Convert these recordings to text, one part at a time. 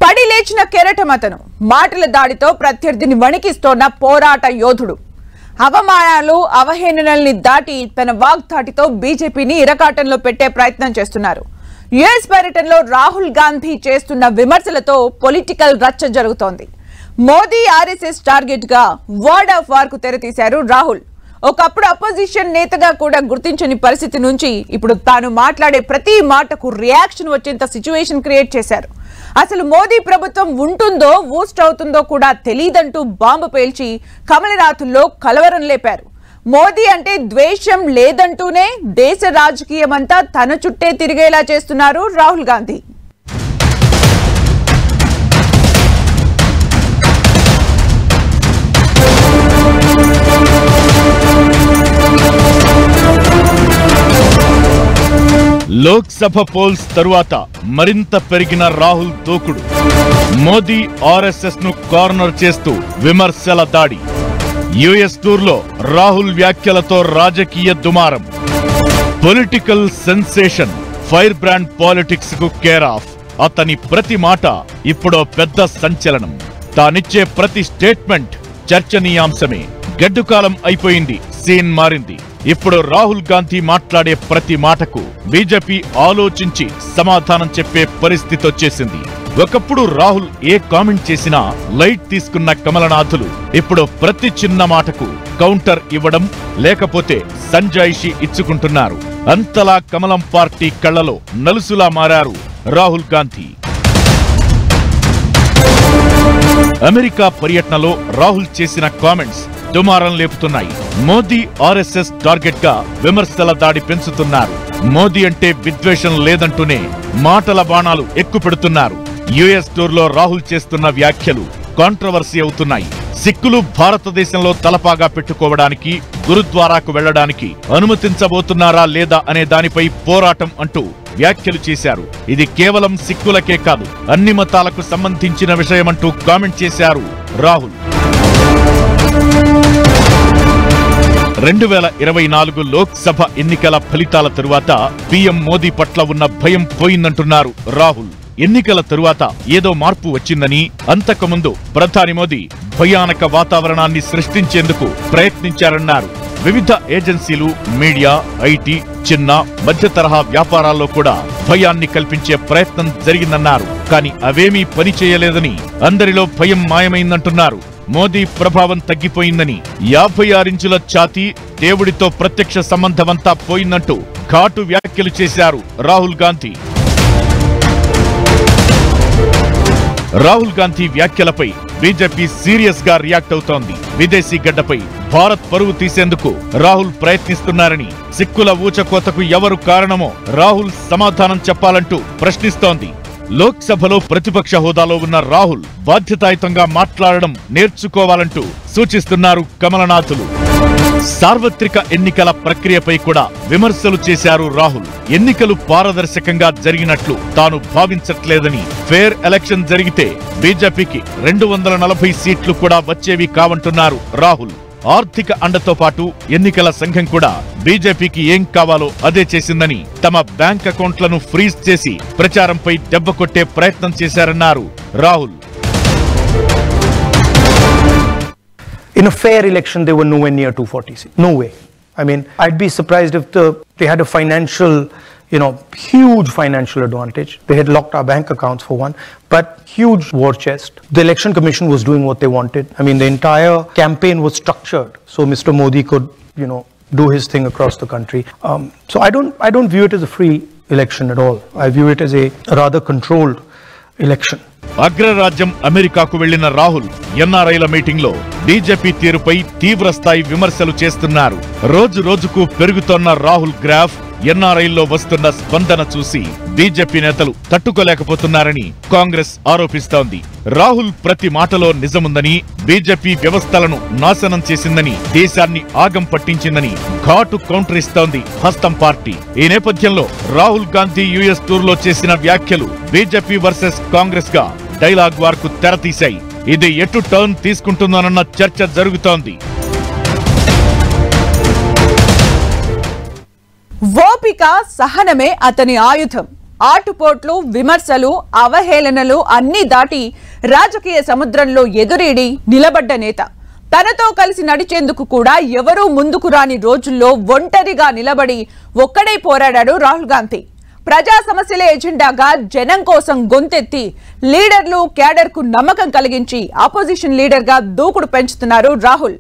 పడి లేచిన కెరటమతను మాటల దాడితో ప్రత్యర్థిని వణికిస్తోన్న పోరాట యోధుడు. అవమానాలు అవహేళనల్ని దాటి తన వాగ్దాటితో బీజేపీని ఇరకాటంలో పెట్టే ప్రయత్నం చేస్తున్నారు. యుఎస్ పర్యటనలో రాహుల్ గాంధీ చేస్తున్న విమర్శలతో పొలిటికల్ రచ్చ జరుగుతోంది. మోదీ ఆర్ఎస్ఎస్ టార్గెట్ గా వర్డ్ ఆఫ్ వార్ కు తెరతీశారు రాహుల్. ఒకప్పుడు అపోజిషన్ నేతగా కూడా గుర్తించని పరిస్థితి నుంచి ఇప్పుడు తాను మాట్లాడే ప్రతి మాటకు రియాక్షన్ వచ్చేంత సిచ్యువేషన్ క్రియేట్ చేశారు. అసలు మోదీ ప్రభుత్వం ఉంటుందో ఊస్ట్ అవుతుందో కూడా తెలియదంటూ బాంబు పేల్చి కమలనాథుల్లో కలవరం లేపారు. మోదీ అంటే ద్వేషం లేదంటూనే దేశ రాజకీయమంతా తన చుట్టే తిరిగేలా చేస్తున్నారు రాహుల్ గాంధీ. లోక్సభ పోల్స్ తరువాత మరింత పెరిగిన రాహుల్ దూకుడు. మోదీ ఆర్ఎస్ఎస్ ను కార్నర్ చేస్తూ విమర్శల దాడి. యుఎస్ టూర్లో రాహుల్ వ్యాఖ్యలతో రాజకీయ దుమారం. Political sensation. Fire brand politics కు కేర్ ఆఫ్. అతని ప్రతి మాట ఇప్పుడో పెద్ద సంచలనం. తానిచ్చే ప్రతి స్టేట్మెంట్ చర్చనీయాంశమే. గడ్డుకాలం అయిపోయింది, సీన్ మారింది. ఇప్పుడు రాహుల్ గాంధీ మాట్లాడే ప్రతి మాటకు బీజేపీ ఆలోచించి సమాధానం చెప్పే పరిస్థితి వచ్చేసింది. ఒకప్పుడు రాహుల్ ఏ కామెంట్ చేసినా లైట్ తీసుకున్న కమలనాథులు ఇప్పుడు ప్రతి చిన్న మాటకు కౌంటర్ ఇవ్వడం లేకపోతే సంజాయిషీ ఇచ్చుకుంటున్నారు. అంతలా కమలం పార్టీ కళ్లలో నలుసులా మారారు రాహుల్ గాంధీ. అమెరికా పర్యటనలో రాహుల్ చేసిన కామెంట్స్ దుమారం లేపుతున్నాయి. మోదీ ఆర్ఎస్ఎస్ టార్గెట్ గా విమర్శల దాడి పెంచుతున్నారు. మోదీ అంటే విద్వేషం లేదంటూనే మాటల బాణాలు ఎక్కుపెడుతున్నారు. యుఎస్ టూర్లో రాహుల్ చేస్తున్న వ్యాఖ్యలు కాంట్రవర్సీ అవుతున్నాయి. సిక్కులు భారతదేశంలో తలపాగా పెట్టుకోవడానికి, గురుద్వారాకు వెళ్లడానికి అనుమతించబోతున్నారా లేదా అనే దానిపై పోరాటం అంటూ వ్యాఖ్యలు చేశారు. ఇది కేవలం సిక్కులకే కాదు, అన్ని మతాలకు సంబంధించిన విషయమంటూ కామెంట్ చేశారు రాహుల్. 2024 లోక్సభ ఎన్నికల ఫలితాల తరువాత పీఎం మోదీ పట్ల ఉన్న భయం పోయిందంటున్నారు రాహుల్. ఎన్నికల తరువాత ఏదో మార్పు వచ్చిందని, అంతకుముందు ప్రధాని మోదీ భయానక వాతావరణాన్ని సృష్టించేందుకు ప్రయత్నించారన్నారు. వివిధ ఏజెన్సీలు, మీడియా, ఐటీ, చిన్న మధ్య తరహా వ్యాపారాల్లో కూడా భయాన్ని కల్పించే ప్రయత్నం జరిగిందన్నారు. కానీ అవేమీ పనిచేయలేదని, అందరిలో భయం మాయమైందంటున్నారు. మోదీ ప్రభావం తగ్గిపోయిందని, 56 ఇంచుల ఛాతీ, దేవుడితో ప్రత్యక్ష సంబంధమంతా పోయిందంటూ ఘాటు వ్యాఖ్యలు చేశారు రాహుల్ గాంధీ. రాహుల్ గాంధీ వ్యాఖ్యలపై బీజేపీ సీరియస్ గా రియాక్ట్ అవుతోంది. విదేశీ గడ్డపై భారత్ పరువు తీసేందుకు రాహుల్ ప్రయత్నిస్తున్నారని, సిక్కుల ఊచకోతకు ఎవరు కారణమో రాహుల్ సమాధానం చెప్పాలంటూ ప్రశ్నిస్తోంది. లోక్సభలో ప్రతిపక్ష హోదాలో ఉన్న రాహుల్ బాధ్యతాయుతంగా మాట్లాడడం నేర్చుకోవాలంటూ సూచిస్తున్నారు కమలనాథులు. సార్వత్రిక ఎన్నికల ప్రక్రియపై కూడా విమర్శలు చేశారు రాహుల్. ఎన్నికలు పారదర్శకంగా జరిగినట్లు తాను భావించట్లేదని, ఫేర్ ఎలక్షన్ జరిగితే బీజేపీకి 240 సీట్లు కూడా వచ్చేవి కావంటున్నారు రాహుల్. ఆర్థిక అండతో పాటు ఎన్నికల సంఘం కూడా బీజేపీకి ఏం కావాలో అదే చేసిందని, తమ బ్యాంక్ అకౌంట్లను ఫ్రీజ్ చేసి ప్రచారంపై దెబ్బ కొట్టే ప్రయత్నం చేశారన్నారు Rahul. In a fair election, they were nowhere near 240 seats. No way. I mean, I'd be surprised if they had a financial, huge financial advantage. They had locked our bank accounts for one, but huge war chest. The election commission was doing what they wanted. I mean, the entire campaign was structured so Mr. Modi could, do his thing across the country. So I don't view it as a free election at all. I view it as a rather controlled election. అగ్రరాజ్యం అమెరికాకు వెళ్లిన Rahul ఎన్ఆర్ఐల meeting లో BJP తీరుపై తీవ్రస్థాయి విమర్శలు చేస్తున్నారు. రోజు రోజుకు పెరుగుతోన్న Rahul graph, ఎన్ఆర్ఐల్లో వస్తున్న స్పందన చూసి బీజేపీ నేతలు తట్టుకోలేకపోతున్నారని కాంగ్రెస్ ఆరోపిస్తోంది. రాహుల్ ప్రతి మాటలో నిజముందని, బీజేపీ వ్యవస్థలను నాశనం చేసిందని, దేశాన్ని ఆగం పట్టించిందని ఘాటు కౌంటర్ ఇస్తోంది హస్తం పార్టీ. ఈ నేపథ్యంలో రాహుల్ గాంధీ యుఎస్ టూర్లో చేసిన వ్యాఖ్యలు బీజేపీ వర్సెస్ కాంగ్రెస్ గా డైలాగ్ వార్ కు తెరతీశాయి. ఇది ఎటు టర్న్ తీసుకుంటుందోనన్న చర్చ జరుగుతోంది. ఓపిక, సహనమే అతని ఆయుధం. ఆటుపోట్లు, విమర్శలు, అవహేళనలు అన్నీ దాటి రాజకీయ సముద్రంలో ఎదురీడి నిలబడ్డ నేత. తనతో కలిసి నడిచేందుకు కూడా ఎవరూ ముందుకు రాని రోజుల్లో ఒంటరిగా నిలబడి ఒక్కడే పోరాడాడు రాహుల్ గాంధీ. ప్రజా సమస్యలే ఎజెండాగా జనం కోసం గొంతెత్తి లీడర్లు, క్యాడర్కు నమ్మకం కలిగించి అపోజిషన్ లీడర్గా దూకుడు పెంచుతున్నారు రాహుల్.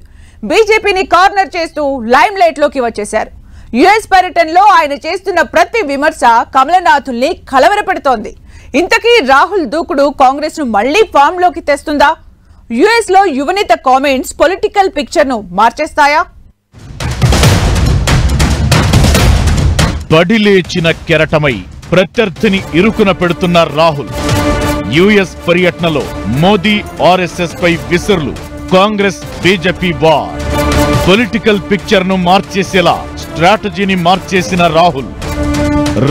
బీజేపీని కార్నర్ చేస్తూ లైమ్ లైట్ లోకి వచ్చేశారు. యుఎస్ పర్యటనలో ఆయన చేస్తున్న ప్రతి విమర్శ కమలనాథుల్ని కలవరపెడుతోంది. ఇంతకీ రాహుల్ దూకుడు కాంగ్రెస్ ను మళ్లీ ఫామ్ లోకి తెస్తుందా? యుఎస్ లో యువనేత కామెంట్స్ పొలిటికల్ పిక్చర్ ను మార్చేస్తాయా? బడిలేచిన కెరటమై ప్రత్యర్థిని ఇరుకున పెడుతున్న రాహుల్. యుఎస్ పర్యటనలో మోదీ ఆర్ఎస్ఎస్ పై విసురులు. Congress BJP war. Political picture ను మార్చేసేలా స్ట్రాటజీని మార్చేసిన రాహుల్.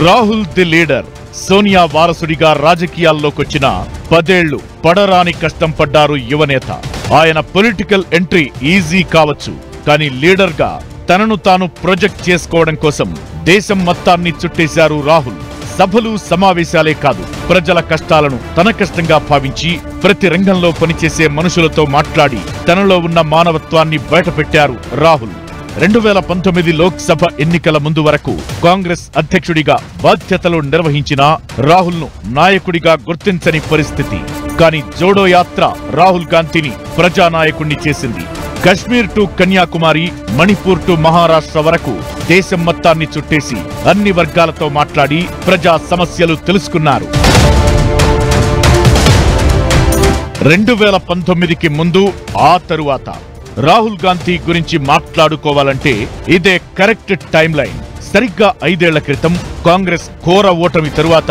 Rahul the leader. సోనియా వారసుడిగా రాజకీయాల్లోకొచ్చిన 10 ఏళ్లు పడరాని కష్టం పడ్డారు యువనేత. ఆయన పొలిటికల్ ఎంట్రీ ఈజీ కావచ్చు, కానీ లీడర్ గా తనను తాను ప్రొజెక్ట్ చేసుకోవడం కోసం దేశం మొత్తాన్ని చుట్టేశారు రాహుల్. సభలు, సమావేశాలే కాదు, ప్రజల కష్టాలను తన కష్టంగా భావించి ప్రతి రంగంలో పనిచేసే మనుషులతో మాట్లాడి తనలో ఉన్న మానవత్వాన్ని బయటపెట్టారు రాహుల్. 2019 లోక్సభ ఎన్నికల ముందు వరకు కాంగ్రెస్ అధ్యక్షుడిగా బాధ్యతలు నిర్వహించిన రాహుల్ ను నాయకుడిగా గుర్తించని పరిస్థితి. కానీ జోడో యాత్ర రాహుల్ గాంధీని ప్రజానాయకుణ్ణి చేసింది. కశ్మీర్ టు కన్యాకుమారి, మణిపూర్ టు మహారాష్ట్ర వరకు దేశం మొత్తాన్ని చుట్టేసి అన్ని వర్గాలతో మాట్లాడి ప్రజా సమస్యలు తెలుసుకున్నారు. 2019కి ముందు, ఆ తరువాత రాహుల్ గాంధీ గురించి మాట్లాడుకోవాలంటే ఇదే కరెక్ట్ టైం లైన్. సరిగ్గా 5 ఏళ్ల క్రితం కాంగ్రెస్ ఘోర ఓటమి తరువాత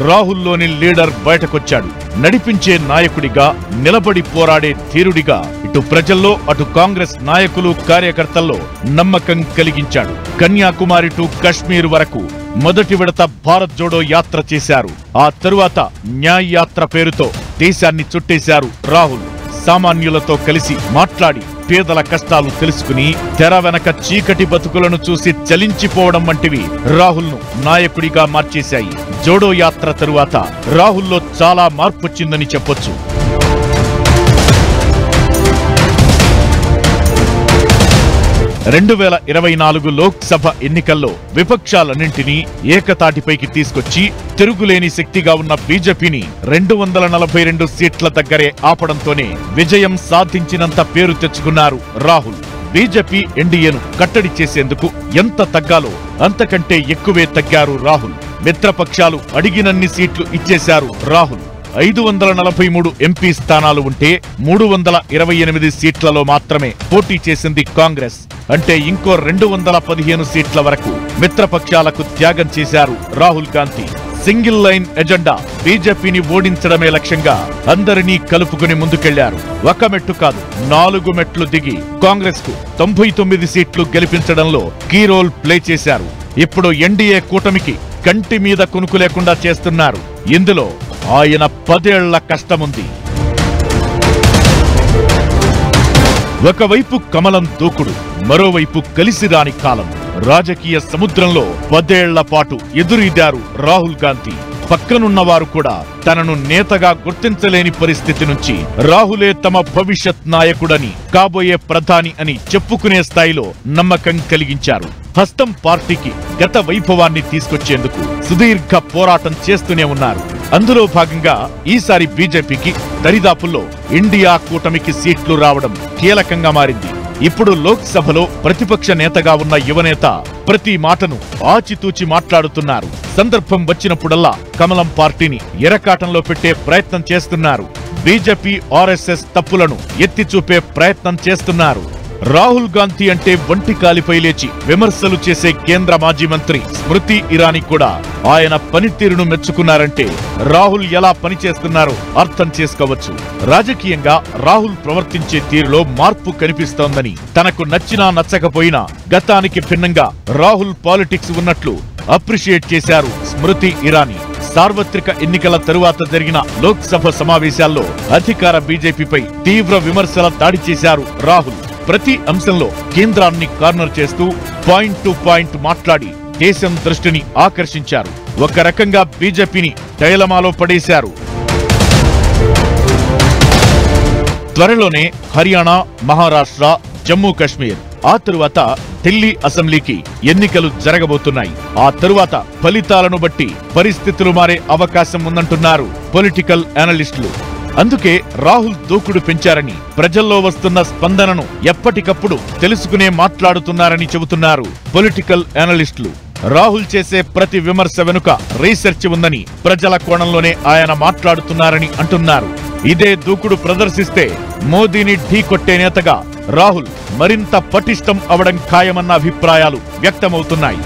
రాహుల్లోని లీడర్ బయటకొచ్చాడు. నడిపించే నాయకుడిగా, నిలబడి పోరాడే ధీరుడిగా ఇటు ప్రజల్లో, అటు కాంగ్రెస్ నాయకులు, కార్యకర్తల్లో నమ్మకం కలిగించాడు. కన్యాకుమారి టు కశ్మీర్ వరకు మొదటి విడత భారత్ జోడో యాత్ర చేశారు. ఆ తరువాత న్యాయ్ యాత్ర పేరుతో దేశాన్ని చుట్టేశారు రాహుల్. సామాన్యులతో కలిసి మాట్లాడి పేదల కష్టాలు తెలుసుకుని తెర వెనక చీకటి బతుకులను చూసి చలించిపోవడం వంటివి రాహుల్ ను నాయకుడిగా మార్చేశాయి. జోడో యాత్ర తరువాత రాహుల్లో చాలా మార్పొచ్చిందని చెప్పొచ్చు. 2024 లోక్సభ ఎన్నికల్లో విపక్షాలన్నింటినీ ఏకతాటిపైకి తీసుకొచ్చి తిరుగులేని శక్తిగా ఉన్న బీజేపీని 242 సీట్ల దగ్గరే ఆపడంతోనే విజయం సాధించినంత పేరు తెచ్చుకున్నారు రాహుల్. బీజేపీ ఎన్డీఏను కట్టడి చేసేందుకు ఎంత తగ్గాలో అంతకంటే ఎక్కువే తగ్గారు రాహుల్. మిత్రపక్షాలు అడిగినన్ని సీట్లు ఇచ్చేశారు రాహుల్. 543 ఎంపీ స్థానాలు ఉంటే 328 సీట్లలో మాత్రమే పోటీ చేసింది కాంగ్రెస్. అంటే ఇంకో 215 సీట్ల వరకు మిత్రపక్షాలకు త్యాగం చేశారు Rahul Gandhi. Single line agenda, బీజేపీని ఓడించడమే లక్ష్యంగా అందరినీ కలుపుకుని ముందుకెళ్లారు. ఒక మెట్టు కాదు, 4 మెట్లు దిగి కాంగ్రెస్ కు 99 సీట్లు గెలిపించడంలో కీ రోల్ ప్లే చేశారు. ఇప్పుడు ఎన్డీఏ కూటమికి కంటి మీద కునుకు లేకుండా చేస్తున్నారు. ఇందులో ఆయన 10 ఏళ్ల కష్టముంది. ఒకవైపు కమలం దూకుడు, మరోవైపు కలిసిరాని కాలం. రాజకీయ సముద్రంలో 10 ఏళ్ల పాటు ఎదురీదారు రాహుల్ గాంధీ. పక్కనున్నవారు కూడా తనను నేతగా గుర్తించలేని పరిస్థితి నుంచి రాహులే తమ భవిష్యత్ నాయకుడని, కాబోయే ప్రధాని అని చెప్పుకునే స్థాయిలో నమ్మకం కలిగించారు. హస్తం పార్టీకి గత వైభవాన్ని తీసుకొచ్చేందుకు సుదీర్ఘ పోరాటం చేస్తూనే ఉన్నారు. అందులో భాగంగా ఈసారి బీజేపీకి దరిదాపుల్లో ఇండియా కూటమికి సీట్లు రావడం కీలకంగా మారింది. ఇప్పుడు లోక్సభలో ప్రతిపక్ష నేతగా ఉన్న యువనేత ప్రతి మాటను ఆచితూచి మాట్లాడుతున్నారు. సందర్భం వచ్చినప్పుడల్లా కమలం పార్టీని ఎరకాటంలో పెట్టే ప్రయత్నం చేస్తున్నారు. బీజేపీ, ఆర్ఎస్ఎస్ తప్పులను ఎత్తి చూపే ప్రయత్నం చేస్తున్నారు. రాహుల్ గాంధీ అంటే వంటి కాలిపై లేచి విమర్శలు చేసే కేంద్ర మాజీ మంత్రి స్మృతి ఇరానీ కూడా ఆయన పనితీరును మెచ్చుకున్నారంటే రాహుల్ ఎలా పనిచేస్తున్నారో అర్థం చేసుకోవచ్చు. రాజకీయంగా రాహుల్ ప్రవర్తించే తీరులో మార్పు కనిపిస్తోందని, తనకు నచ్చినా నచ్చకపోయినా గతానికి భిన్నంగా రాహుల్ పాలిటిక్స్ ఉన్నట్లు అప్రిషియేట్ చేశారు స్మృతి ఇరానీ. సార్వత్రిక ఎన్నికల తరువాత జరిగిన లోక్సభ సమావేశాల్లో అధికార బీజేపీపై తీవ్ర విమర్శల దాడి చేశారు రాహుల్. ప్రతి అంశంలో కేంద్రాన్ని కార్నర్ చేస్తూ పాయింట్ టు పాయింట్ మాట్లాడి దేశం దృష్టిని ఆకర్షించారు. ఒక రకంగా బీజేపీని డైలమాలో పడేశారు. త్వరలోనే హర్యానా, మహారాష్ట్ర, జమ్మూ కాశ్మీర్, ఆ తరువాత ఢిల్లీ అసెంబ్లీకి ఎన్నికలు జరగబోతున్నాయి. ఆ తరువాత ఫలితాలను బట్టి పరిస్థితులు మారే అవకాశం ఉందంటున్నారు పొలిటికల్ అనలిస్టులు. అందుకే రాహుల్ దూకుడు పెంచారని, ప్రజల్లో వస్తున్న స్పందనను ఎప్పటికప్పుడు తెలుసుకునే మాట్లాడుతున్నారని చెబుతున్నారు పొలిటికల్ అనలిస్టులు. రాహుల్ చేసే ప్రతి విమర్శ వెనుక రీసెర్చ్ ఉందని, ప్రజల కోణంలోనే ఆయన మాట్లాడుతున్నారని అంటున్నారు. ఇదే దూకుడు ప్రదర్శిస్తే మోదీని ఢీకొట్టే నేతగా రాహుల్ మరింత పటిష్టం అవడం ఖాయమన్న అభిప్రాయాలు వ్యక్తమవుతున్నాయి.